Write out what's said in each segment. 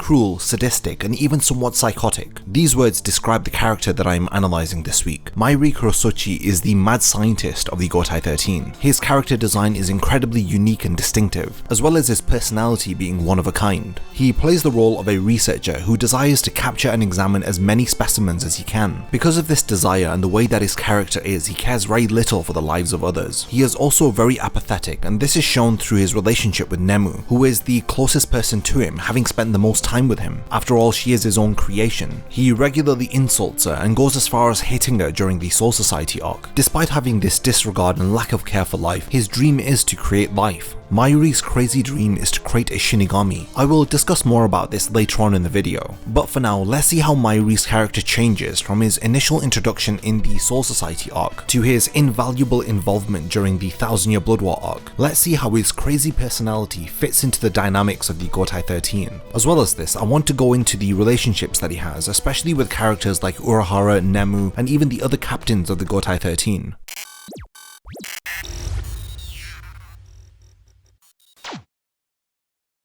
cruel, sadistic, and even somewhat psychotic. These words describe the character that I am analysing this week. Mayuri Kurotsuchi is the mad scientist of the Gotei 13. His character design is incredibly unique and distinctive, as well as his personality being one of a kind. He plays the role of a researcher who desires to capture and examine as many specimens as he can. Because of this desire and the way that his character is, he cares very little for the lives of others. He is also very apathetic, and this is shown through his relationship with Nemu, who is the closest person to him, having spent the most time with him. After all, she is his own creation. He regularly insults her and goes as far as hitting her during the Soul Society arc. Despite having this disregard and lack of care for life, his dream is to create life. Mayuri's crazy dream is to create a Shinigami. I will discuss more about this later on in the video, but for now, let's see how Mayuri's character changes from his initial introduction in the Soul Society arc to his invaluable involvement during the Thousand Year Blood War arc. Let's see how his crazy personality fits into the dynamics of the Gotei 13. As well as this, I want to go into the relationships that he has, especially with characters like Urahara, Nemu, and even the other captains of the Gotei 13.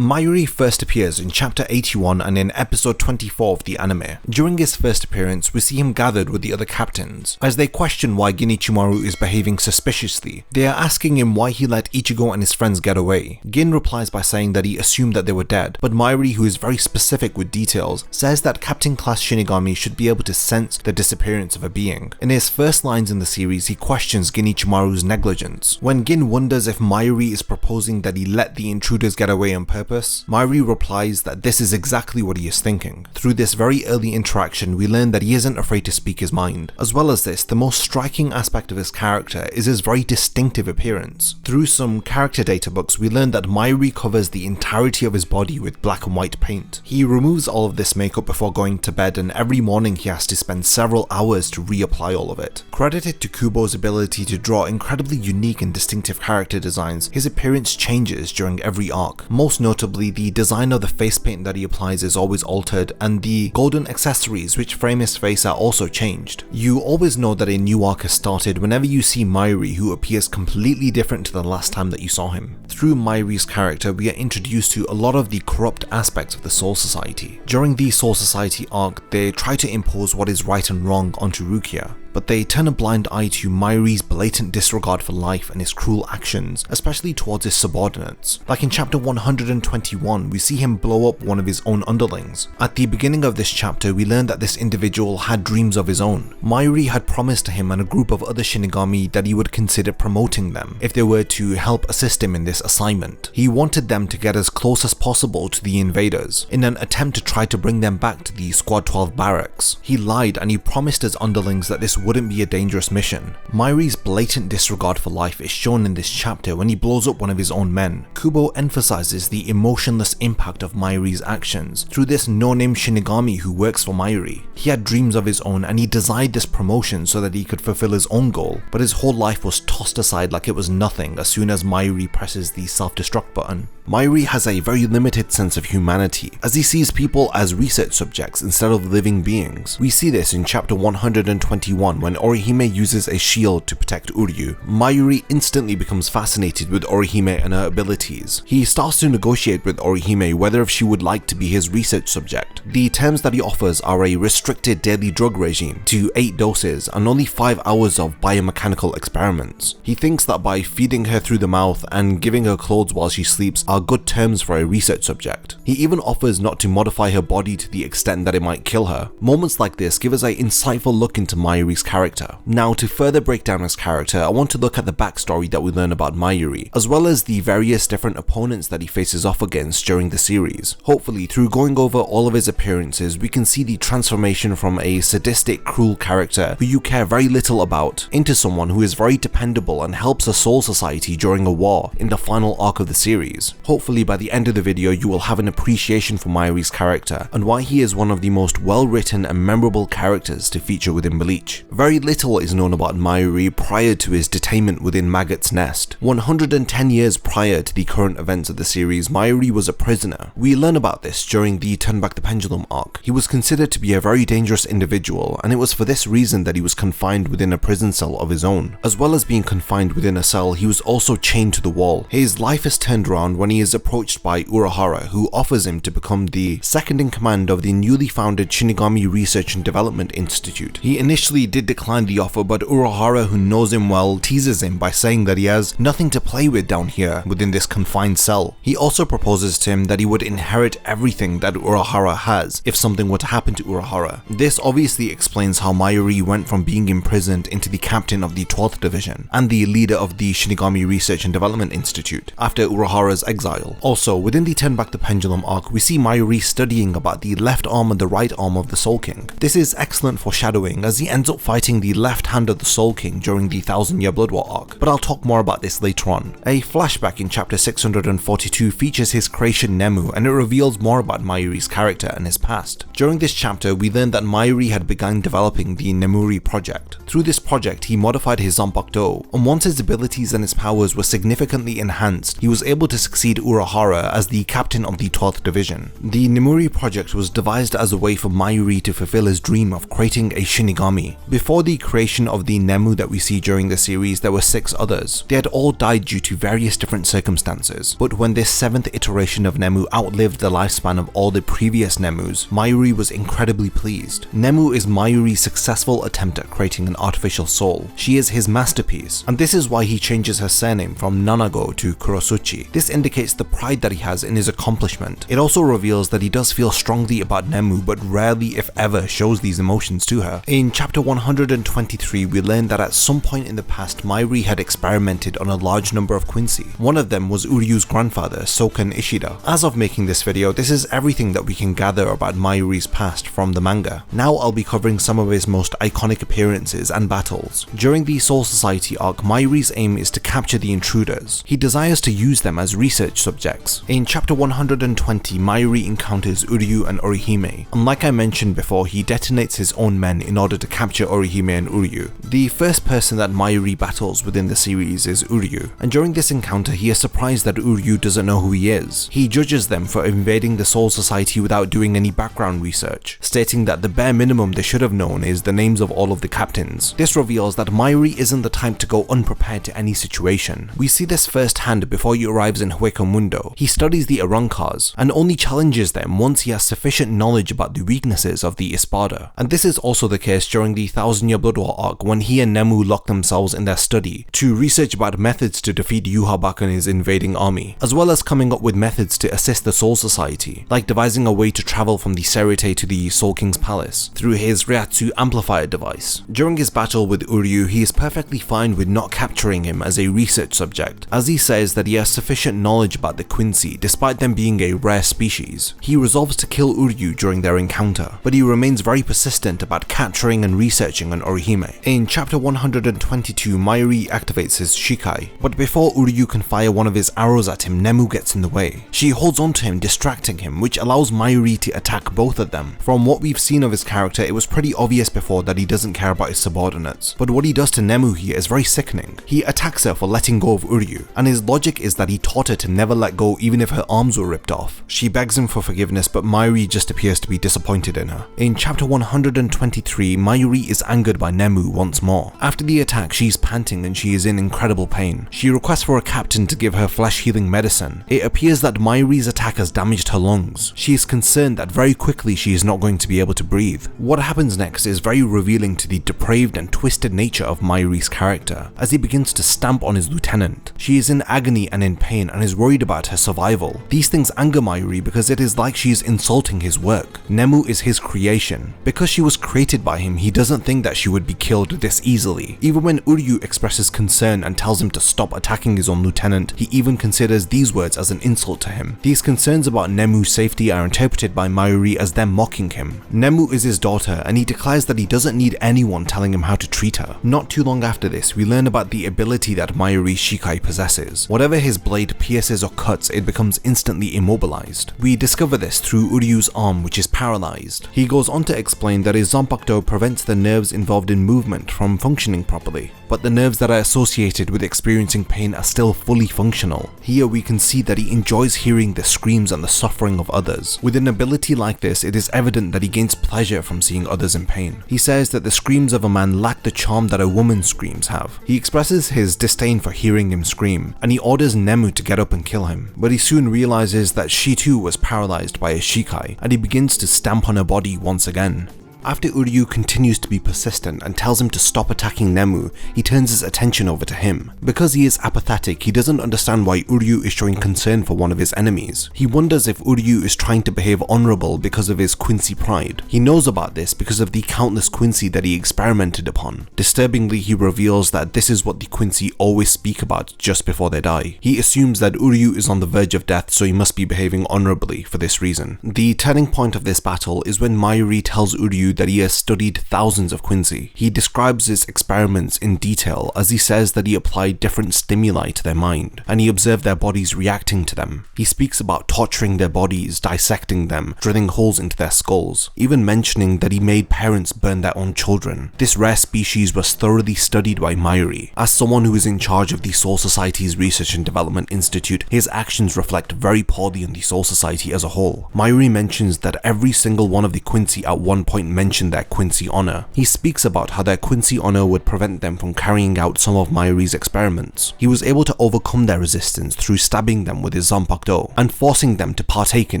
Mayuri first appears in chapter 81 and in episode 24 of the anime. During his first appearance, we see him gathered with the other captains. As they question why Ginichimaru is behaving suspiciously, they are asking him why he let Ichigo and his friends get away. Gin replies by saying that he assumed that they were dead, but Mayuri, who is very specific with details, says that Captain Class Shinigami should be able to sense the disappearance of a being. In his first lines in the series, he questions Ginichimaru's negligence. When Gin wonders if Mayuri is proposing that he let the intruders get away on purpose, Mayuri replies that this is exactly what he is thinking. Through this very early interaction, we learn that he isn't afraid to speak his mind. As well as this, the most striking aspect of his character is his very distinctive appearance. Through some character data books, we learn that Mayuri covers the entirety of his body with black and white paint. He removes all of this makeup before going to bed, and every morning he has to spend several hours to reapply all of it. Credited to Kubo's ability to draw incredibly unique and distinctive character designs, his appearance changes during every arc. Most notably, the design of the face paint that he applies is always altered, and the golden accessories which frame his face are also changed. You always know that a new arc has started whenever you see Mayuri, who appears completely different to the last time that you saw him. Through Mayuri's character, we are introduced to a lot of the corrupt aspects of the Soul Society. During the Soul Society arc, they try to impose what is right and wrong onto Rukia, but they turn a blind eye to Mayuri's blatant disregard for life and his cruel actions, especially towards his subordinates. Like in chapter 121, we see him blow up one of his own underlings. At the beginning of this chapter, we learn that this individual had dreams of his own. Mayuri had promised to him and a group of other Shinigami that he would consider promoting them if they were to help assist him in this assignment. He wanted them to get as close as possible to the invaders, in an attempt to try to bring them back to the Squad 12 barracks. He lied and he promised his underlings that this wouldn't be a dangerous mission. Mayuri's blatant disregard for life is shown in this chapter when he blows up one of his own men. Kubo emphasizes the emotionless impact of Mayuri's actions through this no-name Shinigami who works for Mayuri. He had dreams of his own and he desired this promotion so that he could fulfill his own goal, but his whole life was tossed aside like it was nothing as soon as Mayuri presses the self-destruct button. Mayuri has a very limited sense of humanity, as he sees people as research subjects instead of living beings. We see this in chapter 121 when Orihime uses a shield to protect Uryu. Mayuri instantly becomes fascinated with Orihime and her abilities. He starts to negotiate with Orihime whether if she would like to be his research subject. The terms that he offers are a restricted daily drug regime to 8 doses and only 5 hours of biomechanical experiments. He thinks that by feeding her through the mouth and giving her clothes while she sleeps are good terms for a research subject. He even offers not to modify her body to the extent that it might kill her. Moments like this give us an insightful look into Mayuri's character. Now, to further break down his character, I want to look at the backstory that we learn about Mayuri, as well as the various different opponents that he faces off against during the series. Hopefully, through going over all of his appearances, we can see the transformation from a sadistic, cruel character who you care very little about into someone who is very dependable and helps the Soul Society during a war in the final arc of the series. Hopefully by the end of the video you will have an appreciation for Mayuri's character and why he is one of the most well written and memorable characters to feature within Bleach. Very little is known about Mayuri prior to his detainment within Maggot's Nest. 110 years prior to the current events of the series, Mayuri was a prisoner. We learn about this during the Turn Back the Pendulum arc. He was considered to be a very dangerous individual, and it was for this reason that he was confined within a prison cell of his own. As well as being confined within a cell, he was also chained to the wall. His life is turned around when he is approached by Urahara, who offers him to become the second in command of the newly founded Shinigami Research and Development Institute. He initially did decline the offer, but Urahara, who knows him well, teases him by saying that he has nothing to play with down here within this confined cell. He also proposes to him that he would inherit everything that Urahara has if something were to happen to Urahara. This obviously explains how Mayuri went from being imprisoned into the captain of the 12th Division and the leader of the Shinigami Research and Development Institute after Urahara's exile. Also, within the Turn Back the Pendulum arc, we see Mayuri studying about the left arm and the right arm of the Soul King. This is excellent foreshadowing as he ends up fighting the left hand of the Soul King during the 1000-Year Blood War arc, but I'll talk more about this later on. A flashback in chapter 642 features his creation Nemu, and it reveals more about Mayuri's character and his past. During this chapter, we learned that Mayuri had begun developing the Nemuri project. Through this project, he modified his Zanpakuto, and once his abilities and his powers were significantly enhanced, he was able to succeed Urahara as the captain of the 12th Division. The Nemuri project was devised as a way for Mayuri to fulfill his dream of creating a Shinigami. Before the creation of the Nemu that we see during the series, there were 6 others. They had all died due to various different circumstances, but when this 7th iteration of Nemu outlived the lifespan of all the previous Nemus, Mayuri was incredibly pleased. Nemu is Mayuri's successful attempt at creating an artificial soul. She is his masterpiece, and this is why he changes her surname from Nanago to Kurotsuchi. This indicates the pride that he has in his accomplishment. It also reveals that he does feel strongly about Nemu, but rarely if ever shows these emotions to her. In chapter 123, we learn that at some point in the past, Mayuri had experimented on a large number of Quincy. One of them was Uryu's grandfather, Soken Ishida. As of making this video, this is everything that we can gather about Mayuri's past from the manga. Now I'll be covering some of his most iconic appearances and battles. During the Soul Society arc, Mayuri's aim is to capture the intruders. He desires to use them as research subjects. In chapter 120, Mayuri encounters Uryu and Orihime, and like I mentioned before, he detonates his own men in order to capture Orihime and Uryu. The first person that Mayuri battles within the series is Uryu, and during this encounter he is surprised that Uryu doesn't know who he is. He judges them for invading the Soul Society without doing any background research, stating that the bare minimum they should have known is the names of all of the captains. This reveals that Mayuri isn't the type to go unprepared to any situation. We see this firsthand before he arrives in Hueco Mundo. He studies the Arancars and only challenges them once he has sufficient knowledge about the weaknesses of the Espada. And this is also the case during the 1000-Year Blood War arc when he and Nemu lock themselves in their study to research about methods to defeat Yhwach and his invading army, as well as coming up with methods to assist the Soul Society, like devising a way to travel from the Serite to the Soul King's palace through his Ryatsu amplifier device. During his battle with Uryu, he is perfectly fine with not capturing him as a research subject, as he says that he has sufficient knowledge about the Quincy despite them being a rare species. He resolves to kill Uryu during their encounter, but he remains very persistent about capturing and researching on Orihime. In chapter 122, Mayuri activates his Shikai, but before Uryu can fire one of his arrows at him, Nemu gets in the way. She holds onto him, distracting him, which allows Mayuri to attack both of them. From what we've seen of his character, it was pretty obvious before that he doesn't care about his subordinates, but what he does to Nemu here is very sickening. He attacks her for letting go of Uryu, and his logic is that he taught her to never let go even if her arms were ripped off. She begs him for forgiveness, but Mayuri just appears to be disappointed in her. In chapter 123, Mayuri is angered by Nemu once more. After the attack, she's panting and she is in incredible pain. She requests for a captain to give her flesh healing medicine. It appears that Mayuri's attack has damaged her lungs. She is concerned that very quickly she is not going to be able to breathe. What happens next is very revealing to the depraved and twisted nature of Mayuri's character, as he begins to stamp on his lieutenant. She is in agony and in pain and is worried about her survival. These things anger Mayuri because it is like she is insulting his work. Nemu is his creation. Because she was created by him, he doesn't think that she would be killed this easily. Even when Uryu expresses concern and tells him to stop attacking his own lieutenant, he even considers these words as an insult to him. These concerns about Nemu's safety are interpreted by Mayuri as them mocking him. Nemu is his daughter, and he declares that he doesn't need anyone telling him how to treat her. Not too long after this, we learn about the ability that Mayuri's Shikai possesses. Whatever his blade pierces or cuts, it becomes instantly immobilized. We discover this through Uryu's arm, which is paralyzed. He goes on to explain that his Zanpakuto prevents the nerves nerves involved in movement from functioning properly, but the nerves that are associated with experiencing pain are still fully functional. Here we can see that he enjoys hearing the screams and the suffering of others. With an ability like this, it is evident that he gains pleasure from seeing others in pain. He says that the screams of a man lack the charm that a woman's screams have. He expresses his disdain for hearing him scream, and he orders Nemu to get up and kill him, but he soon realizes that she too was paralyzed by a shikai, and he begins to stamp on her body once again. After Uryu continues to be persistent and tells him to stop attacking Nemu, he turns his attention over to him. Because he is apathetic, he doesn't understand why Uryu is showing concern for one of his enemies. He wonders if Uryu is trying to behave honorable because of his Quincy pride. He knows about this because of the countless Quincy that he experimented upon. Disturbingly, he reveals that this is what the Quincy always speak about just before they die. He assumes that Uryu is on the verge of death, so he must be behaving honorably for this reason. The turning point of this battle is when Mayuri tells Uryu that he has studied thousands of Quincy. He describes his experiments in detail, as he says that he applied different stimuli to their mind, and he observed their bodies reacting to them. He speaks about torturing their bodies, dissecting them, drilling holes into their skulls, even mentioning that he made parents burn their own children. This rare species was thoroughly studied by Mayuri. As someone who is in charge of the Soul Society's Research and Development Institute, his actions reflect very poorly on the Soul Society as a whole. Mayuri mentions that every single one of the Quincy at one point mentioned their Quincy honor. He speaks about how their Quincy honor would prevent them from carrying out some of Mayuri's experiments. He was able to overcome their resistance through stabbing them with his zanpakuto and forcing them to partake in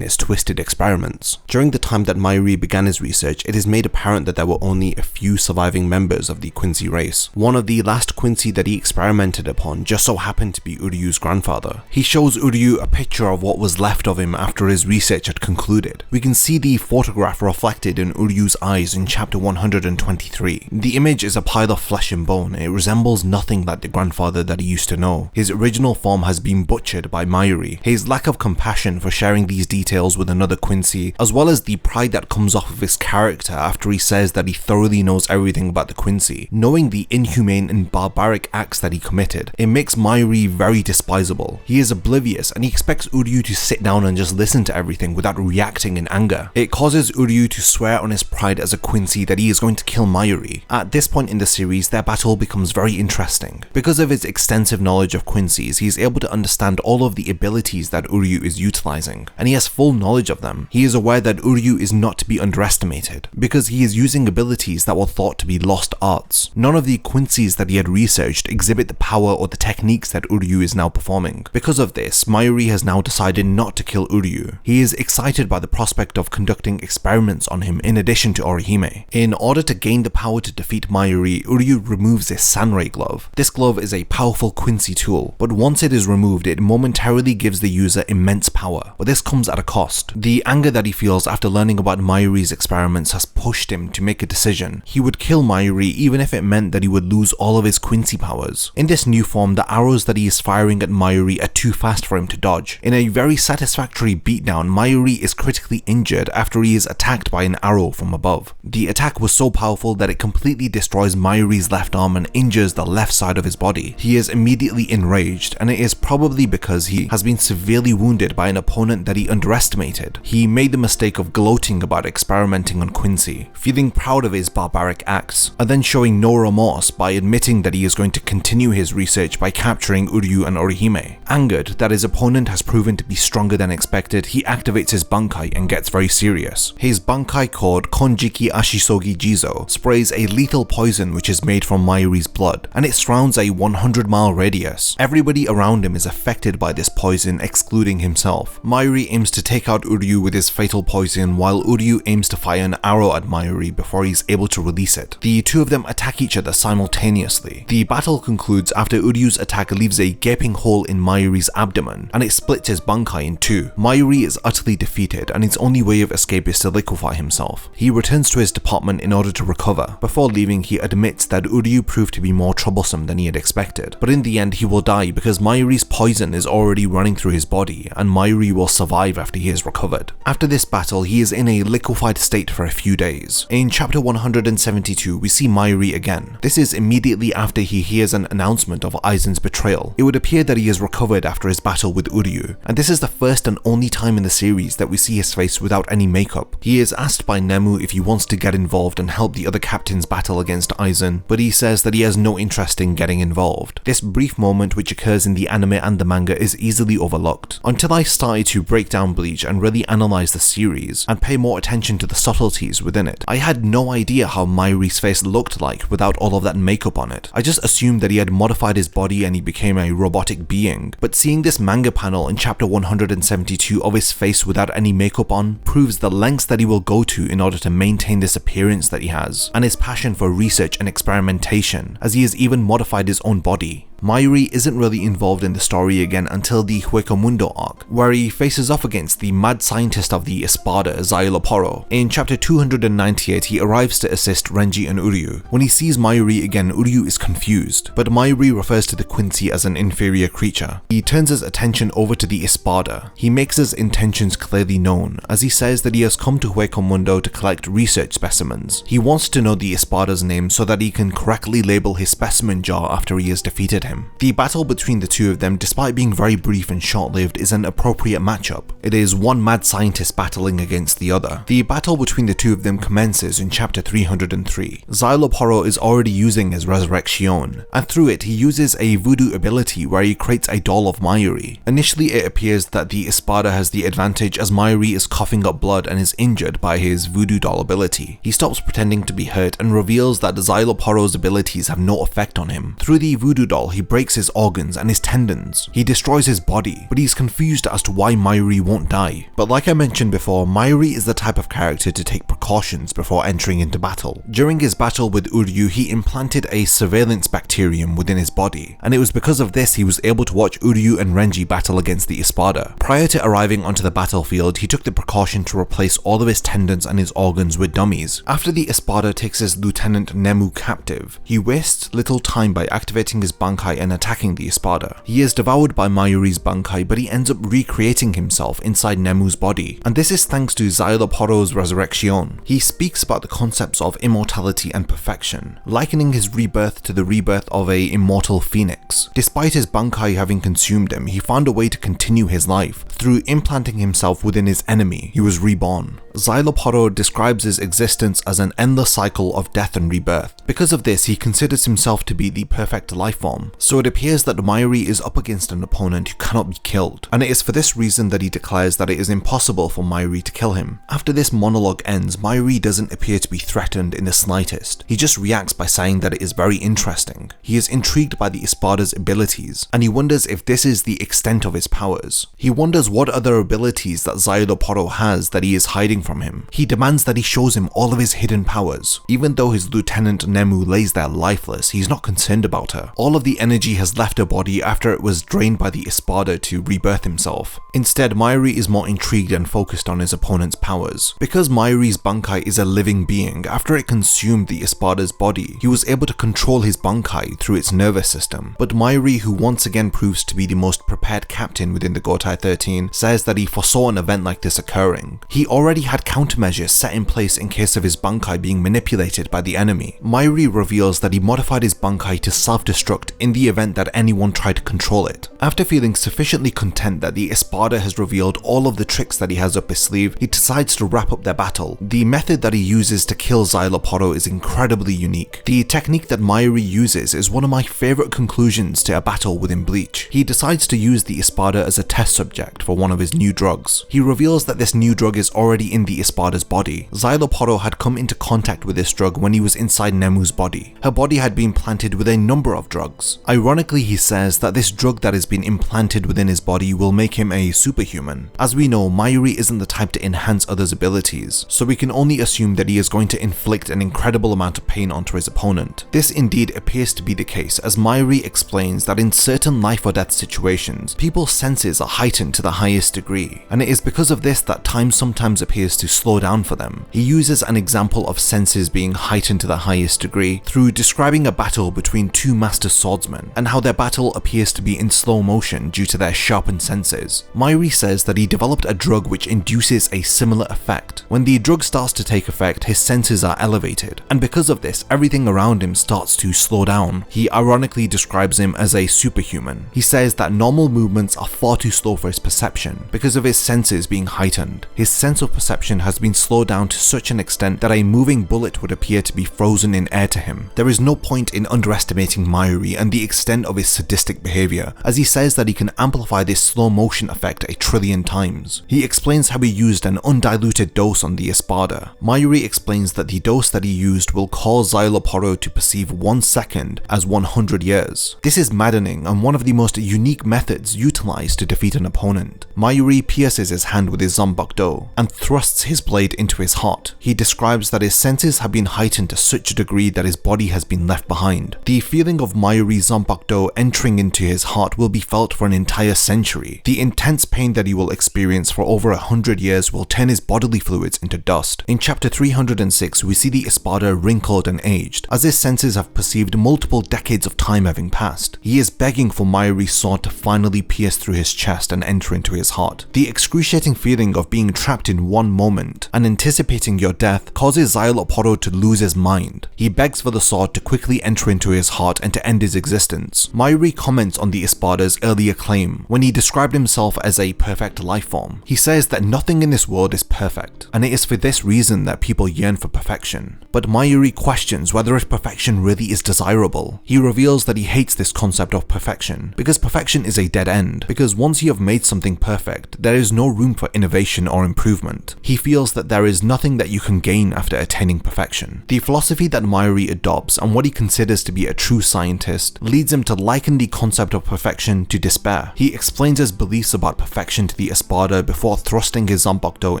his twisted experiments. During the time that Mayuri began his research, it is made apparent that there were only a few surviving members of the Quincy race. One of the last Quincy that he experimented upon just so happened to be Uryu's grandfather. He shows Uryu a picture of what was left of him after his research had concluded. We can see the photograph reflected in Uryu's eyes in chapter 123. The image is a pile of flesh and bone. It resembles nothing like the grandfather that he used to know. His original form has been butchered by Mayuri. His lack of compassion for sharing these details with another Quincy, as well as the pride that comes off of his character after he says that he thoroughly knows everything about the Quincy, knowing the inhumane and barbaric acts that he committed, it makes Mayuri very despisable. He is oblivious and he expects Uryu to sit down and just listen to everything without reacting in anger. It causes Uryu to swear on his pride as a Quincy that he is going to kill Mayuri. At this point in the series, their battle becomes very interesting. Because of his extensive knowledge of Quincy's, he is able to understand all of the abilities that Uryu is utilizing, and he has full knowledge of them. He is aware that Uryu is not to be underestimated, because he is using abilities that were thought to be lost arts. None of the Quincy's that he had researched exhibit the power or the techniques that Uryu is now performing. Because of this, Mayuri has now decided not to kill Uryu. He is excited by the prospect of conducting experiments on him in addition to Orihime. In order to gain the power to defeat Mayuri, Uryu removes his Sanrei glove. This glove is a powerful Quincy tool, but once it is removed, it momentarily gives the user immense power, but this comes at a cost. The anger that he feels after learning about Mayuri's experiments has pushed him to make a decision. He would kill Mayuri even if it meant that he would lose all of his Quincy powers. In this new form, the arrows that he is firing at Mayuri are too fast for him to dodge. In a very satisfactory beatdown, Mayuri is critically injured after he is attacked by an arrow from above. The attack was so powerful that it completely destroys Mayuri's left arm and injures the left side of his body. He is immediately enraged, and it is probably because he has been severely wounded by an opponent that he underestimated. He made the mistake of gloating about experimenting on Quincy, feeling proud of his barbaric acts, and then showing no remorse by admitting that he is going to continue his research by capturing Uryu and Orihime. Angered that his opponent has proven to be stronger than expected, he activates his Bankai and gets very serious. His Bankai called Konjiki Ashisogi Jizo sprays a lethal poison which is made from Mayuri's blood, and it surrounds a 100-mile radius. Everybody around him is affected by this poison, excluding himself. Mayuri aims to take out Uryu with his fatal poison, while Uryu aims to fire an arrow at Mayuri before he's able to release it. The two of them attack each other simultaneously. The battle concludes after Uryu's attack leaves a gaping hole in Mayuri's abdomen, and it splits his Bankai in two. Mayuri is utterly defeated, and his only way of escape is to liquefy himself. He returns to his department in order to recover. Before leaving, he admits that Uryu proved to be more troublesome than he had expected, but in the end he will die because Mayuri's poison is already running through his body, and Mayuri will survive after he is recovered. After this battle, he is in a liquefied state for a few days. In chapter 172, we see Mayuri again. This is immediately after he hears an announcement of Aizen's betrayal. It would appear that he has recovered after his battle with Uryu, and this is the first and only time in the series that we see his face without any makeup. He is asked by Nemu if he wants to get involved and help the other captains battle against Aizen, but he says that he has no interest in getting involved. This brief moment, which occurs in the anime and the manga, is easily overlooked, until I started to break down Bleach and really analyze the series and pay more attention to the subtleties within it. I had no idea how Mayuri's face looked like without all of that makeup on it. I just assumed that he had modified his body and he became a robotic being, but seeing this manga panel in chapter 172 of his face without any makeup on proves the lengths that he will go to in order to maintain this appearance that he has, and his passion for research and experimentation, as he has even modified his own body. Mayuri isn't really involved in the story again until the Huecomundo arc, where he faces off against the mad scientist of the Espada, Szayelaporro. In chapter 298, he arrives to assist Renji and Uryu. When he sees Mayuri again, Uryu is confused, but Mayuri refers to the Quincy as an inferior creature. He turns his attention over to the Espada. He makes his intentions clearly known, as he says that he has come to Huecomundo to collect research specimens. He wants to know the Espada's name so that he can correctly label his specimen jar after he has defeated him. The battle between the two of them, despite being very brief and short-lived, is an appropriate matchup. It is one mad scientist battling against the other. The battle between the two of them commences in chapter 303. Szayelaporro is already using his resurrection, and through it he uses a voodoo ability where he creates a doll of Mayuri. Initially it appears that the Espada has the advantage as Mayuri is coughing up blood and is injured by his voodoo doll ability. He stops pretending to be hurt and reveals that Szayelaporro's abilities have no effect on him. Through the voodoo doll he breaks his organs and his tendons. He destroys his body, but he's confused as to why Mayuri won't die. But like I mentioned before, Mayuri is the type of character to take precautions before entering into battle. During his battle with Uryu, he implanted a surveillance bacterium within his body, and it was because of this he was able to watch Uryu and Renji battle against the Espada. Prior to arriving onto the battlefield, he took the precaution to replace all of his tendons and his organs with dummies. After the Espada takes his lieutenant Nemu captive, he wastes little time by activating his Bankai and attacking the Espada. He is devoured by Mayuri's Bankai, but he ends up recreating himself inside Nemu's body, and this is thanks to Szayelaporro's resurrection. He speaks about the concepts of immortality and perfection, likening his rebirth to the rebirth of a immortal phoenix. Despite his Bankai having consumed him, he found a way to continue his life. Through implanting himself within his enemy, he was reborn. Szayelaporro describes his existence as an endless cycle of death and rebirth. Because of this, he considers himself to be the perfect life form, so it appears that Mayuri is up against an opponent who cannot be killed, and it is for this reason that he declares that it is impossible for Mayuri to kill him. After this monologue ends, Mayuri doesn't appear to be threatened in the slightest. He just reacts by saying that it is very interesting. He is intrigued by the Espada's abilities, and he wonders if this is the extent of his powers. He wonders what other abilities that Szayelaporro has that he is hiding from him. He demands that he shows him all of his hidden powers. Even though his lieutenant Nemu lays there lifeless, he's not concerned about her. All of the energy has left her body after it was drained by the Espada to rebirth himself. Instead, Mayuri is more intrigued and focused on his opponent's powers. Because Mayuri's Bankai is a living being, after it consumed the Espada's body, he was able to control his Bankai through its nervous system. But Mayuri, who once again proves to be the most prepared captain within the Gotai 13, says that he foresaw an event like this occurring. He already had countermeasures set in place in case of his Bankai being manipulated by the enemy. Mayuri reveals that he modified his Bankai to self-destruct in the event that anyone tried to control it. After feeling sufficiently content that the Espada has revealed all of the tricks that he has up his sleeve, he decides to wrap up their battle. The method that he uses to kill Szayelaporro is incredibly unique. The technique that Mayuri uses is one of my favorite conclusions to a battle within Bleach. He decides to use the Espada as a test subject for one of his new drugs. He reveals that this new drug is already in the Espada's body. Szayelaporro had come into contact with this drug when he was inside Nemu's body. Her body had been planted with a number of drugs. Ironically, he says that this drug that has been implanted within his body will make him a superhuman. As we know, Mayuri isn't the type to enhance others' abilities, so we can only assume that he is going to inflict an incredible amount of pain onto his opponent. This indeed appears to be the case, as Mayuri explains that in certain life or death situations, people's senses are heightened to the highest degree, and it is because of this that time sometimes appears to slow down for them. He uses an example of senses being heightened to the highest degree through describing a battle between two master swordsmen swordsmen, and how their battle appears to be in slow motion due to their sharpened senses. Mayuri says that he developed a drug which induces a similar effect. When the drug starts to take effect, his senses are elevated, and because of this, everything around him starts to slow down. He ironically describes him as a superhuman. He says that normal movements are far too slow for his perception because of his senses being heightened. His sense of perception has been slowed down to such an extent that a moving bullet would appear to be frozen in air to him. There is no point in underestimating Mayuri and the extent of his sadistic behavior, as he says that he can amplify this slow motion effect 1 trillion times. He explains how he used an undiluted dose on the espada. Mayuri explains that the dose that he used will cause Szayelaporro to perceive 1 second as 100 years. This is maddening and one of the most unique methods utilized to defeat an opponent. Mayuri pierces his hand with his zanpakuto and thrusts his blade into his heart. He describes that his senses have been heightened to such a degree that his body has been left behind. The feeling of Mayuri's zanpakuto entering into his heart will be felt for an entire century. The intense pain that he will experience for over 100 years will turn his bodily fluids into dust. In chapter 306, we see the espada wrinkled and aged, as his senses have perceived multiple decades of time having passed. He is begging for Mayuri's sword to finally pierce through his chest and enter into his heart. The excruciating feeling of being trapped in one moment and anticipating your death causes Szayelaporro to lose his mind. He begs for the sword to quickly enter into his heart and to end his existence. Mayuri comments on the espada's earlier claim when he described himself as a perfect life form. He says that nothing in this world is perfect, and it is for this reason that people yearn for perfection. But Mayuri questions whether if perfection really is desirable. He reveals that he hates this concept of perfection, because perfection is a dead end, because once you have made something perfect, there is no room for innovation or improvement. He feels that there is nothing that you can gain after attaining perfection. The philosophy that Mayuri adopts and what he considers to be a true scientist leads him to liken the concept of perfection to despair. He explains his beliefs about perfection to the espada before thrusting his zanpakuto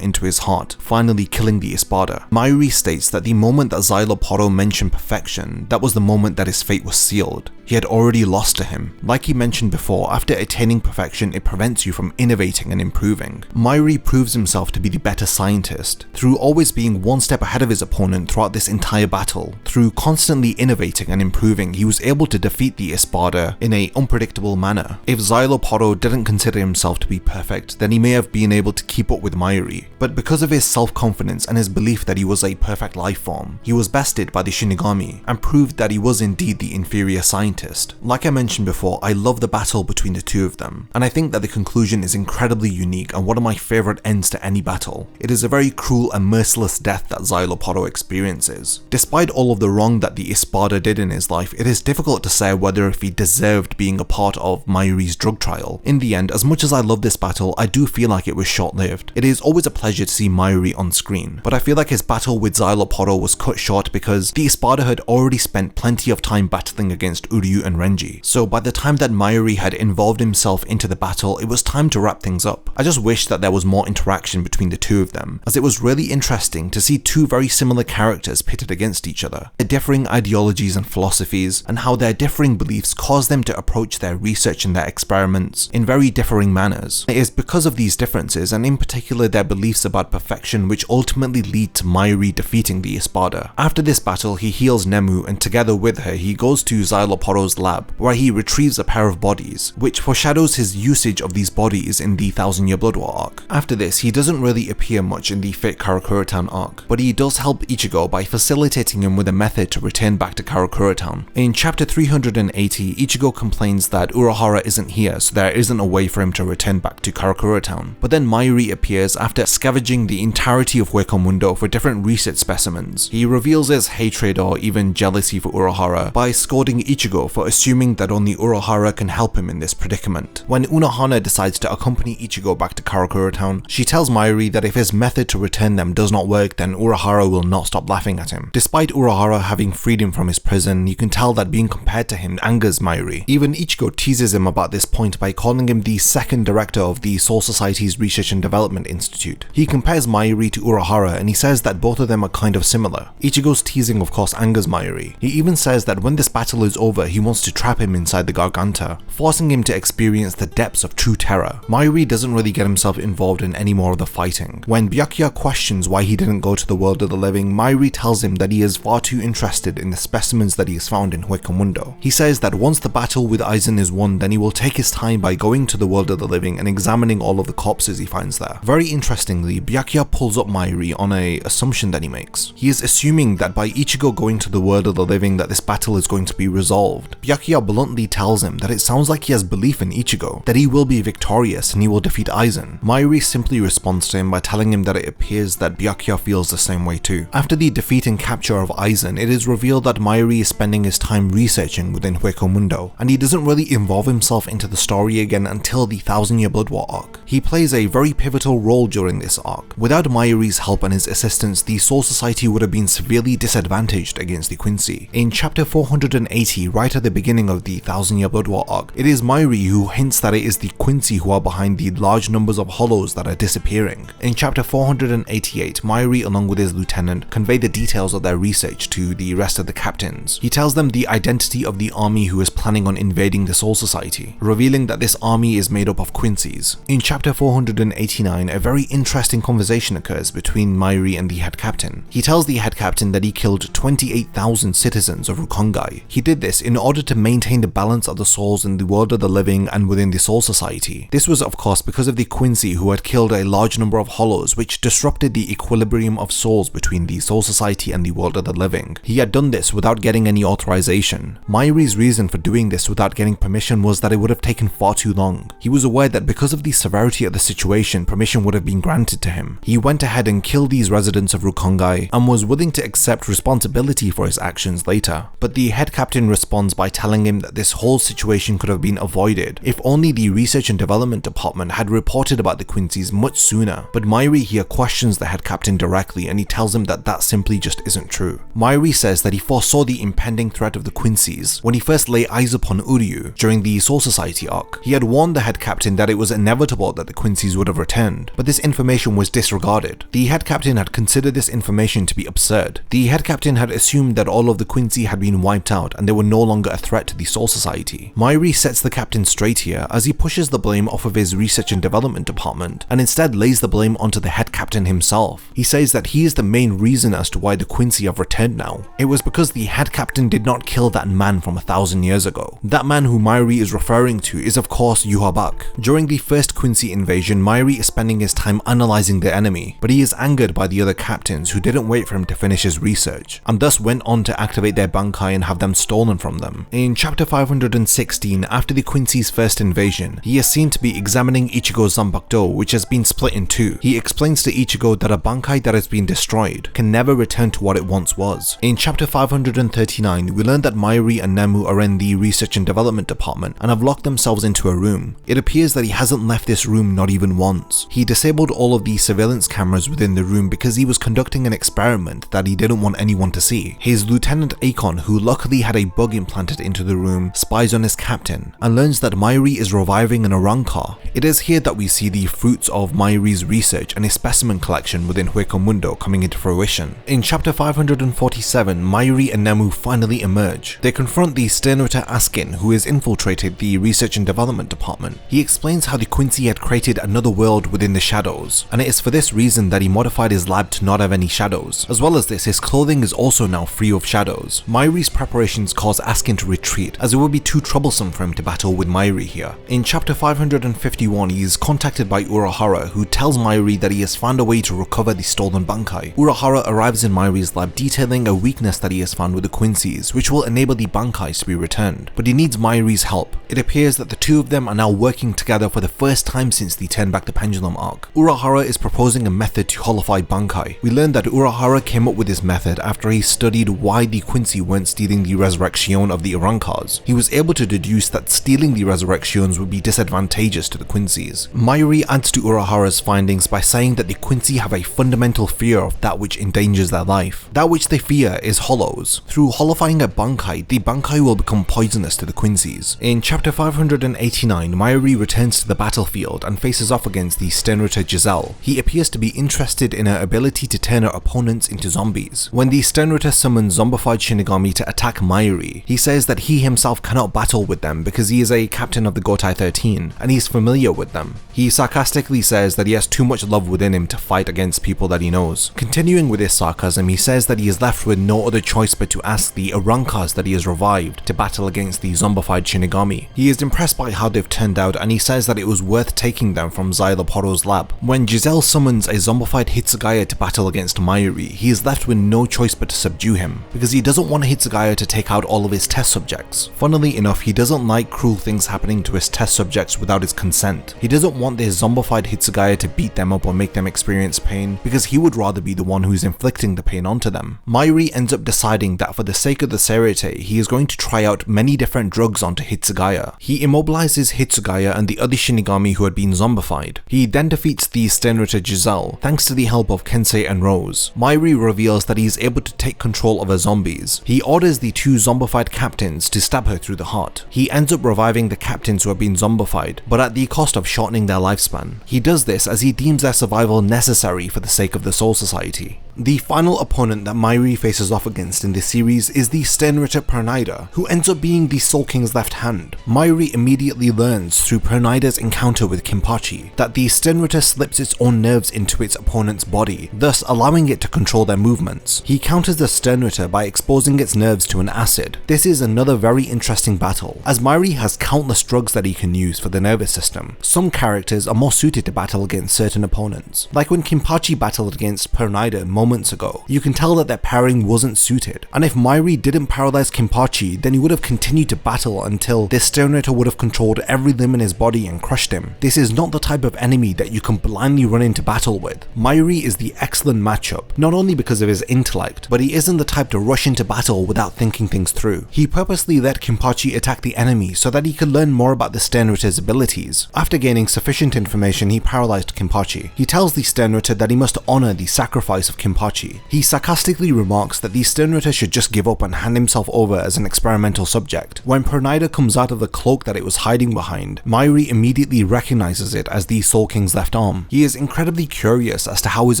into his heart, finally killing the espada. Mayuri states that the moment that Szayelaporro mentioned perfection, that was the moment that his fate was sealed. He had already lost to him. Like he mentioned before, after attaining perfection, it prevents you from innovating and improving. Mayuri proves himself to be the better scientist, through always being one step ahead of his opponent throughout this entire battle. Through constantly innovating and improving, he was able to defeat the espada in an unpredictable manner. If Szayelaporro didn't consider himself to be perfect, then he may have been able to keep up with Mayuri. But because of his self-confidence and his belief that he was a perfect life form, he was bested by the Shinigami and proved that he was indeed the inferior scientist. Like I mentioned before, I love the battle between the two of them, and I think that the conclusion is incredibly unique and one of my favourite ends to any battle. It is a very cruel and merciless death that Szayelaporro experiences. Despite all of the wrong that the espada did in his life, it is difficult to say whether if he deserved being a part of Mayuri's drug trial. In the end, as much as I love this battle, I do feel like it was short-lived. It is always a pleasure to see Mayuri on screen, but I feel like his battle with Szayelaporro was cut short because the espada had already spent plenty of time battling against Uryu and Renji, so by the time that Mayuri had involved himself into the battle, it was time to wrap things up. I just wish that there was more interaction between the two of them, as it was really interesting to see two very similar characters pitted against each other, their differing ideologies and philosophies, and how their differing beliefs caused them to approach their research and their experiments in very differing manners. It is because of these differences, and in particular their beliefs about perfection, which ultimately lead to Mayuri defeating the espada. After this battle, he heals Nemu, and together with her, he goes to Szayelaporro's lab, where he retrieves a pair of bodies, which foreshadows his usage of these bodies in the 1000-Year Blood War arc. After this, he doesn't really appear much in the Fate Karakura Town arc, but he does help Ichigo by facilitating him with a method to return back to Karakura Town. In chapter 380, Ichigo complains that Urahara isn't here, so there isn't a way for him to return back to Karakura Town. But then Mayuri appears after scavenging the entirety of Hueco for different research specimens. He reveals his hatred or even jealousy for Urahara by scolding Ichigo for assuming that only Urahara can help him in this predicament. When Unohana decides to accompany Ichigo back to Karakura Town, she tells Mayuri that if his method to return them does not work, then Urahara will not stop laughing at him. Despite Urahara having freed him from his prison, you can tell that being compared to him angers Mayuri. Even Ichigo teases him about this point by calling him the second director of the Soul Society's Research and Development Institute. He compares Mayuri to Urahara and he says that both of them are kind of similar. Ichigo's teasing of course angers Mayuri. He even says that when this battle is over, he wants to trap him inside the Garganta, forcing him to experience against the depths of true terror. Mayuri doesn't really get himself involved in any more of the fighting. When Byakuya questions why he didn't go to the world of the living, Mayuri tells him that he is far too interested in the specimens that he has found in Huecomundo. He says that once the battle with Aizen is won, then he will take his time by going to the world of the living and examining all of the corpses he finds there. Very interestingly, Byakuya pulls up Mayuri on an assumption that he makes. He is assuming that by Ichigo going to the world of the living that this battle is going to be resolved. Byakuya bluntly tells him that it sounds like he has belief in Ichigo, that he will be victorious and he will defeat Aizen. Mayuri simply responds to him by telling him that it appears that Byakuya feels the same way too. After the defeat and capture of Aizen, it is revealed that Mayuri is spending his time researching within Huecomundo, and he doesn't really involve himself into the story again until the 1000-Year Blood War arc. He plays a very pivotal role during this arc. Without Mayuri's help and his assistance, the Soul Society would have been severely disadvantaged against the Quincy. In chapter 480, right at the beginning of the 1000-Year Blood War arc, it is Mayuri who hints that it is the Quincy who are behind the large numbers of hollows that are disappearing. In chapter 488, Mayuri along with his lieutenant convey the details of their research to the rest of the captains. He tells them the identity of the army who is planning on invading the Soul Society, revealing that this army is made up of Quincy's. In chapter 489, a very interesting conversation occurs between Mayuri and the head captain. He tells the head captain that he killed 28,000 citizens of Rukongai. He did this in order to maintain the balance of the souls in the world of the living and within the Soul Society. This was of course because of the Quincy who had killed a large number of hollows, which disrupted the equilibrium of souls between the Soul Society and the world of the living. He had done this without getting any authorization. Mayuri's reason for doing this without getting permission was that it would have taken far too long. He was aware that because of the severity of the situation, permission would have been granted to him. He went ahead and killed these residents of Rukongai and was willing to accept responsibility for his actions later. But the head captain responds by telling him that this whole situation could have been avoided if only the research and development department had reported about the Quincy's much sooner. But Mayuri here questions the head captain directly and he tells him that that simply just isn't true. Mayuri says that he foresaw the impending threat of the Quincy's when he first lay eyes upon Uryu during the Soul Society arc. He had warned the head captain that it was inevitable that the Quincy's would have returned, but this information was disregarded. The head captain had considered this information to be absurd. The head captain had assumed that all of the Quincy had been wiped out and they were no longer a threat to the Soul Society. Mayuri sets the captain straight here as he pushes the blame off of his research and development department and instead lays the blame onto the head captain himself. He says that he is the main reason as to why the Quincy have returned now. It was because the head captain did not kill that man from 1,000 years ago. That man who Mayuri is referring to is of course Yhwach. During the first Quincy invasion, Mayuri is spending his time analyzing the enemy, but he is angered by the other captains who didn't wait for him to finish his research, and thus went on to activate their Bankai and have them stolen from them. In chapter 516, after the Quincy's first invasion, he is seen to be examining Ichigo's Zanpakuto, which has been split in two. He explains to Ichigo that a Bankai that has been destroyed can never return to what it once was. In chapter 539, we learn that Mayuri and Nemu are in the research and development department and have locked themselves into a room. It appears that he hasn't left this room not even once. He disabled all of the surveillance cameras within the room because he was conducting an experiment that he didn't want anyone to see. His lieutenant Akon, who luckily had a bug implanted into the room, spies on his captain and learns that Mayuri is reviving an Arankar. It is here that we see the fruits of Mayuri's research and his specimen collection within Huecomundo coming into fruition. In chapter 547, Mayuri and Nemu finally emerge. They confront the Sternritter Askin, who has infiltrated the research and development department. He explains how the Quincy had created another world within the shadows, and it is for this reason that he modified his lab to not have any shadows. As well as this, his clothing is also now free of shadows. Mayuri's preparations cause Askin to retreat, as it would be too troublesome for him to battle with Mayuri here. In chapter 551, he is contacted by Urahara, who tells Mayuri that he has found a way to recover the stolen Bankai. Urahara arrives in Mayuri's lab detailing a weakness that he has found with the Quincy's, which will enable the Bankais to be returned, but he needs Mayuri's help. It appears that the two of them are now working together for the first time since the Turn Back the Pendulum arc. Urahara is proposing a method to holify Bankai. We learn that Urahara came up with this method after he studied why the Quincy weren't stealing the resurrection of the Arankars. He was able to deduce that stealing the resurrections would be disadvantageous to the Quincy's. Mayuri adds to Urahara's findings by saying that the Quincy have a fundamental fear of that which endangers their life. That which they fear is hollows. Through holifying a Bankai, the Bankai will become poisonous to the Quincy's. In chapter 589, Mayuri returns to the battlefield and faces off against the Sternritter Giselle. He appears to be interested in her ability to turn her opponents into zombies. When the Sternritter summons zombified Shinigami to attack Mayuri, he says that he himself cannot battle with them because he is a captain of the Gotai 13, and he's familiar with them. He sarcastically says that he has too much love within him to fight against people that he knows. Continuing with his sarcasm, he says that he is left with no other choice but to ask the Arankas that he has revived to battle against the zombified Shinigami. He is impressed by how they've turned out, and he says that it was worth taking them from Szayelaporro's lab. When Giselle summons a zombified Hitsugaya to battle against Mayuri, he is left with no choice but to subdue him, because he doesn't want Hitsugaya to take out all of his test subjects. Funnily enough, he doesn't like cruel things happening to his test subjects without his consent. He doesn't want this zombified Hitsugaya to beat them up or make them experience pain, because he would rather be the one who's inflicting the pain onto them. Mayuri ends up deciding that for the sake of the Seirete, he is going to try out many different drugs onto Hitsugaya. He immobilizes Hitsugaya and the other Shinigami who had been zombified. He then defeats the Stenrita Giselle, thanks to the help of Kensei and Rose. Mayuri reveals that he is able to take control of her zombies. He orders the two zombified captains to stab her through the heart. He ends up reviving the captains who have been zombified, but at the cost of shortening their lifespan. He does this as he deems their survival necessary for the sake of the Soul Society. The final opponent that Mayuri faces off against in this series is the Stenrita Pernida, who ends up being the Soul King's left hand. Mayuri immediately learns through Pernida's encounter with Kinpachi that the Stenrita slips its own nerves into its opponent's body, thus allowing it to control their movements. He counters the Stenrita by exposing its nerves to an acid. This is another very interesting battle, as Mayuri has countless drugs that he can use for the nervous system. Some characters are more suited to battle against certain opponents. Like when Kinpachi battled against Pernida moments ago, you can tell that their pairing wasn't suited, and if Mayuri didn't paralyze Kinpachi, then he would have continued to battle until this Stenrita would have controlled every limb in his body and crushed him. This is not the type of enemy that you can blindly run into battle with. Mayuri is the excellent matchup, not only because of his intellect, but he isn't the type to rush into battle without thinking things through. He purposely let Kinpachi attack the enemy so that he could learn more about the Stenrita's abilities. After gaining sufficient information, he paralyzed Kinpachi. He tells the Stenrita that he must honor the sacrifice of Kinpachi. He sarcastically remarks that the Stenrita should just give up and hand himself over as an experimental subject. When Pernida comes out of the cloak that it was hiding behind, Mayuri immediately recognizes it as the Soul King's left arm. He is incredibly curious as to how his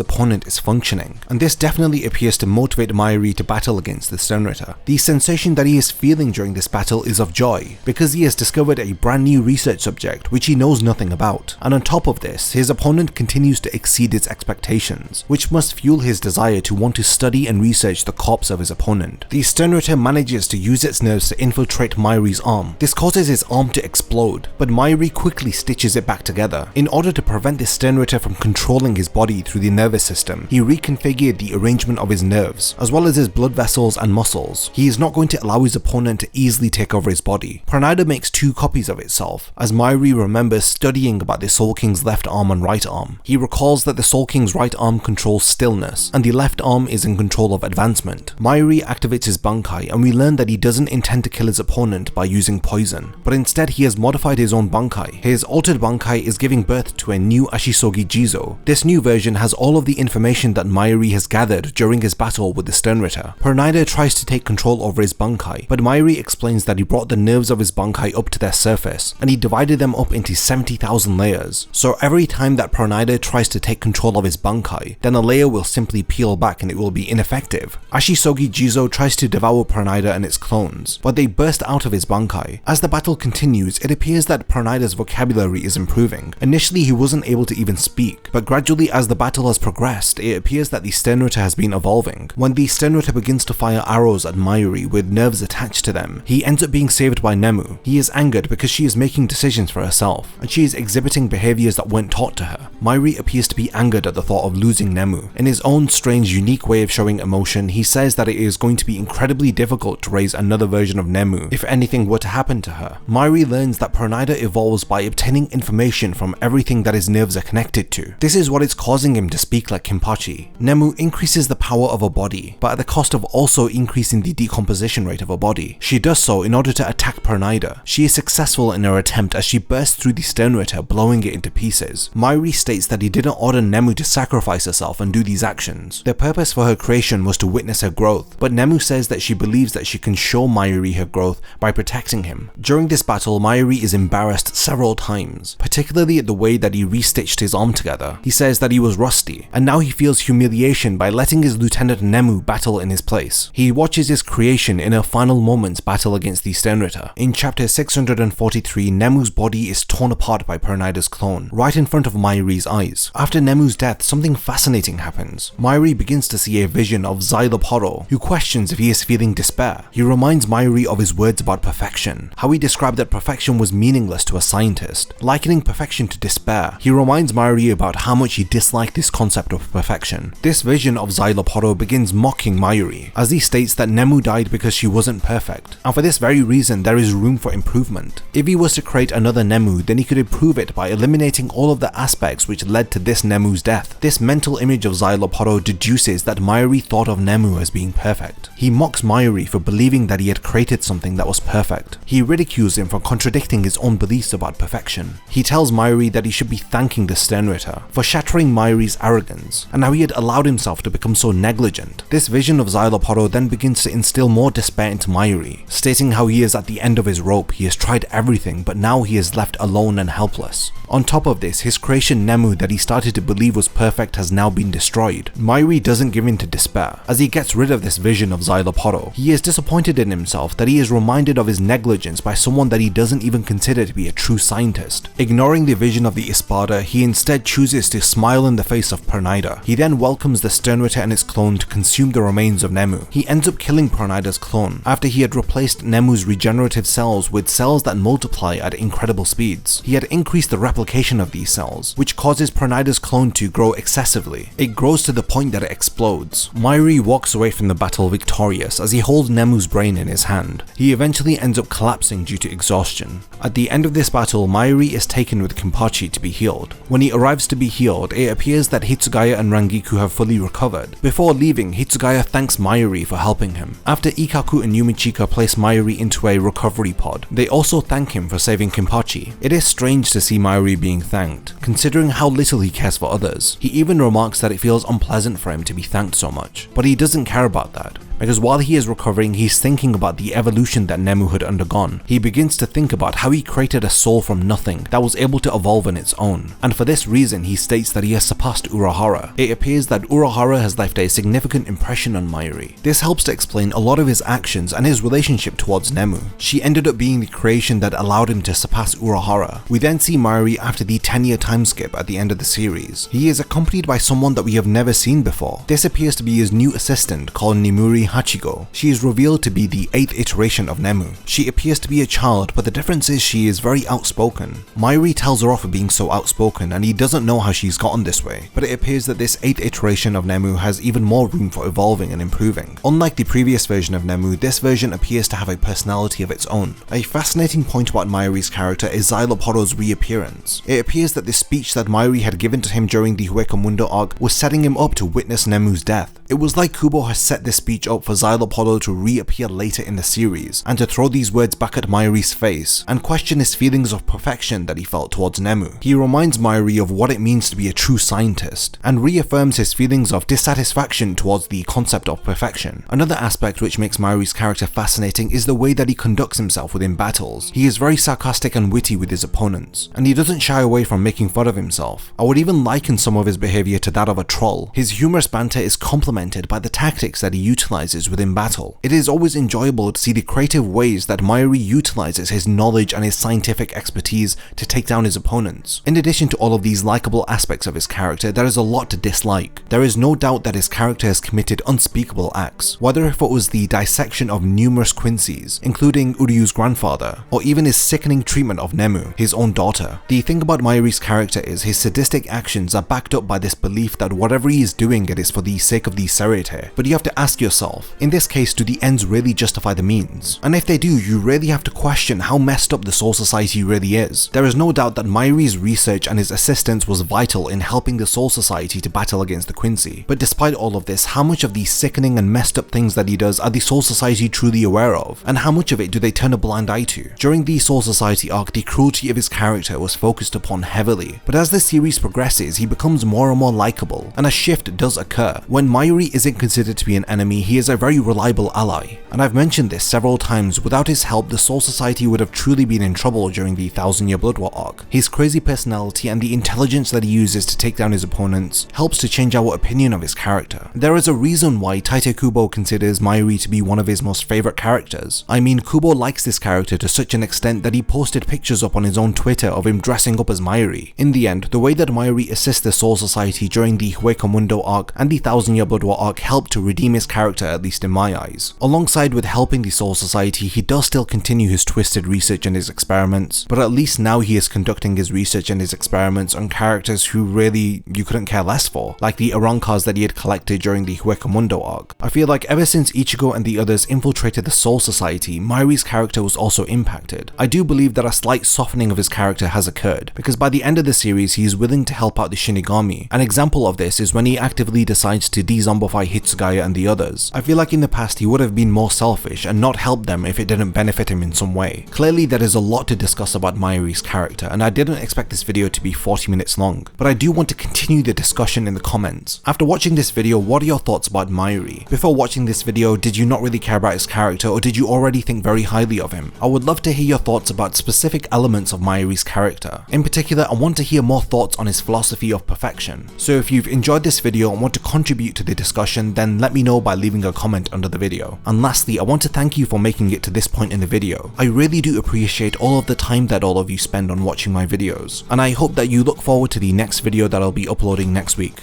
opponent is functioning, and this definitely appears to motivate Mayuri to battle against the Stenrita. The sensation that he is feeling during this battle is of joy, because he has discovered a brand new research subject which he knows nothing about, and on top of this, his opponent continues to exceed its expectations, which must fuel his desire to want to study and research the corpse of his opponent. The Stenrita manages to use its nerves to infiltrate Mayuri's arm. This causes his arm to explode, but Mayuri quickly stitches it back together. In order to prevent the Stenrita from controlling his body through the nervous system, he reconfigured the arrangement of his nerves, as well as his blood vessels and muscles. He is not going to allow his opponent to easily take over his body. Pernida makes two copies of itself, as Mayuri remembers studying about the Soul King's left arm and right arm. He recalls that the Soul King's right arm controls stillness, and the left arm is in control of advancement. Mayuri activates his Bankai, and we learn that he doesn't intend to kill his opponent by using poison, but instead he has modified his own Bankai. His altered Bankai is giving birth to a new Ashisogi Jizo. This new version has all of the information that Mayuri has gathered during his battle with the Stenrita. Pernida tries to take control over his Bankai, but Mayuri explains that he brought the nerves of his Bankai up to their surface, and he divided them up into 70,000 layers. So every time that Pernida tries to take control of his Bankai, then a layer will simply peel back and it will be ineffective. Ashisogi Jizo tries to devour Pernida and its clones, but they burst out of his Bankai. As the battle continues, it appears that Pernida's vocabulary is improving. Initially he wasn't able to even speak, but gradually as the battle has progressed, it appears that the Stenrita has been evolving. When the Stenrita begins to fire arrows at Mayuri with nerves attached to them, he ends up being saved by Nemu. He is angered because she is making decisions for herself, and she is exhibiting behaviors that weren't taught to her. Mayuri appears to be angered at the thought of losing Nemu. In his own strange, unique way of showing emotion, he says that it is going to be incredibly difficult to raise another version of Nemu if anything were to happen to her. Mayuri learns that Pernida evolves by obtaining information from everything that his nerves are connected to. This is what is causing him to speak like Kinpachi. Nemu increases the power of a body, but at the cost of also increasing the decomposition rate of a body. She does so in order to attack Pernida. She is successful in her attempt as she bursts through the Stenrita, blowing it into pieces. Mayuri states that he didn't order Nemu to sacrifice herself and do these actions. actions. The purpose for her creation was to witness her growth, but Nemu says that she believes that she can show Mayuri her growth by protecting him. During this battle, Mayuri is embarrassed several times, particularly at the way that he restitched his arm together. He says that he was rusty, and now he feels humiliation by letting his lieutenant Nemu battle in his place. He watches his creation in her final moments battle against the Sternritter. In chapter 643, Nemu's body is torn apart by Pernida's clone, right in front of Mayuri's eyes. After Nemu's death, something fascinating happens. Mayuri begins to see a vision of Szayelaporro, who questions if he is feeling despair. He reminds Mayuri of his words about perfection, how he described that perfection was meaningless to a scientist. Likening perfection to despair, he reminds Mayuri about how much he disliked this concept of perfection. This vision of Szayelaporro begins mocking Mayuri, as he states that Nemu died because she wasn't perfect, and for this very reason there is room for improvement. If he was to create another Nemu, then he could improve it by eliminating all of the aspects which led to this Nemu's death. This mental image of Szayelaporro deduces that Mayuri thought of Nemu as being perfect. He mocks Mayuri for believing that he had created something that was perfect. He ridicules him for contradicting his own beliefs about perfection. He tells Mayuri that he should be thanking the Sternritter for shattering Mayuri's arrogance, and how he had allowed himself to become so negligent. This vision of Szayelaporro then begins to instill more despair into Mayuri, stating how he is at the end of his rope. He has tried everything, but now he is left alone and helpless. On top of this, his creation Nemu that he started to believe was perfect has now been destroyed. Mayuri doesn't give in to despair. As he gets rid of this vision of Szayelaporro, he is disappointed in himself that he is reminded of his negligence by someone that he doesn't even consider to be a true scientist. Ignoring the vision of the Espada, he instead chooses to smile in the face of Pernida. He then welcomes the Sternritter and its clone to consume the remains of Nemu. He ends up killing Pernida's clone after he had replaced Nemu's regenerative cells with cells that multiply at incredible speeds. He had increased the replication of these cells, which causes Pernida's clone to grow excessively. It grows to the point that it explodes. Mayuri walks away from the battle victorious as he holds Nemu's brain in his hand. He eventually ends up collapsing due to exhaustion. At the end of this battle, Mayuri is taken with Kenpachi to be healed. When he arrives to be healed, it appears that Hitsugaya and Rangiku have fully recovered. Before leaving, Hitsugaya thanks Mayuri for helping him. After Ikaku and Yumichika place Mayuri into a recovery pod, they also thank him for saving Kenpachi. It is strange to see Mayuri being thanked, considering how little he cares for others. He even remarks that it feels unpleasant for him to be thanked so much, but he doesn't care about that, because while he is recovering, he's thinking about the evolution that Nemu had undergone. He begins to think about how he created a soul from nothing that was able to evolve on its own, and for this reason he states that he has surpassed Urahara. It appears that Urahara has left a significant impression on Mayuri. This helps to explain a lot of his actions and his relationship towards Nemu. She ended up being the creation that allowed him to surpass Urahara. We then see Mayuri after the 10-year time skip at the end of the series. He is accompanied by someone that we have never seen before. This appears to be his new assistant called Nemuri Hachigo. She is revealed to be the 8th iteration of Nemu. She appears to be a child, but the difference is she is very outspoken. Mayuri tells her off for being so outspoken, and he doesn't know how she's gotten this way, but it appears that this 8th iteration of Nemu has even more room for evolving and improving. Unlike the previous version of Nemu, this version appears to have a personality of its own. A fascinating point about Mayuri's character is Szayelaporro's reappearance. It appears that the speech that Mayuri had given to him during the Huecamundo arc was setting him up to witness Nemu's death. It was like Kubo has set this speech up for Szayelaporro to reappear later in the series, and to throw these words back at Mayuri's face, and question his feelings of perfection that he felt towards Nemu. He reminds Mayuri of what it means to be a true scientist, and reaffirms his feelings of dissatisfaction towards the concept of perfection. Another aspect which makes Mayuri's character fascinating is the way that he conducts himself within battles. He is very sarcastic and witty with his opponents, and he doesn't shy away from making fun of himself. I would even liken some of his behavior to that of a troll. His humorous banter is complemented by the tactics that he utilizes within battle. It is always enjoyable to see the creative ways that Mayuri utilizes his knowledge and his scientific expertise to take down his opponents. In addition to all of these likable aspects of his character, there is a lot to dislike. There is no doubt that his character has committed unspeakable acts, whether if it was the dissection of numerous Quincy's, including Uryu's grandfather, or even his sickening treatment of Nemu, his own daughter. The thing about Mayuri's character is his sadistic actions are backed up by this belief that whatever he is doing, it is for the sake of the Serete. But you have to ask yourself, yourself. In this case, do the ends really justify the means? And if they do, you really have to question how messed up the Soul Society really is. There is no doubt that Mayuri's research and his assistance was vital in helping the Soul Society to battle against the Quincy. But despite all of this, how much of these sickening and messed up things that he does are the Soul Society truly aware of? And how much of it do they turn a blind eye to? During the Soul Society arc, the cruelty of his character was focused upon heavily, but as the series progresses, he becomes more and more likable, and a shift does occur. When Mayuri isn't considered to be an enemy, he is a very reliable ally. And I've mentioned this several times, without his help, the Soul Society would have truly been in trouble during the 1000-Year Blood War arc. His crazy personality and the intelligence that he uses to take down his opponents helps to change our opinion of his character. There is a reason why Tite Kubo considers Mayuri to be one of his most favorite characters. I mean, Kubo likes this character to such an extent that he posted pictures up on his own Twitter of him dressing up as Mayuri. In the end, the way that Mayuri assists the Soul Society during the Hueco arc and the 1000-Year Blood War arc helped to redeem his character, at least in my eyes. Alongside with helping the Soul Society, he does still continue his twisted research and his experiments, but at least now he is conducting his research and his experiments on characters who really you couldn't care less for, like the Arancars that he had collected during the Hueco arc. I feel like ever since Ichigo and the others infiltrated the Soul Society, Mayuri's character was also impacted. I do believe that a slight softening of his character has occurred, because by the end of the series he is willing to help out the Shinigami. An example of this is when he actively decides to de-zombify Hitsugaya and the others. I feel like in the past he would have been more selfish and not helped them if it didn't benefit him in some way. Clearly there is a lot to discuss about Mayuri's character, and I didn't expect this video to be 40 minutes long, but I do want to continue the discussion in the comments. After watching this video, what are your thoughts about Mayuri? Before watching this video, did you not really care about his character, or did you already think very highly of him? I would love to hear your thoughts about specific elements of Mayuri's character. In particular, I want to hear more thoughts on his philosophy of perfection. So if you've enjoyed this video and want to contribute to the discussion, then let me know by leaving a comment under the video. And lastly, I want to thank you for making it to this point in the video. I really do appreciate all of the time that all of you spend on watching my videos, and I hope that you look forward to the next video that I'll be uploading next week.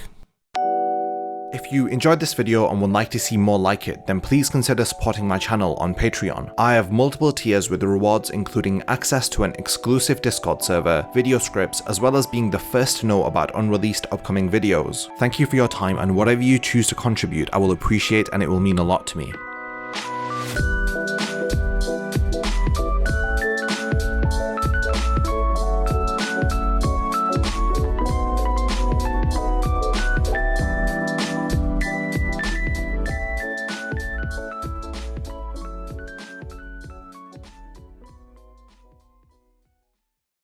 If you enjoyed this video and would like to see more like it, then please consider supporting my channel on Patreon. I have multiple tiers with rewards including access to an exclusive Discord server, video scripts, as well as being the first to know about unreleased upcoming videos. Thank you for your time, and whatever you choose to contribute I will appreciate, and it will mean a lot to me.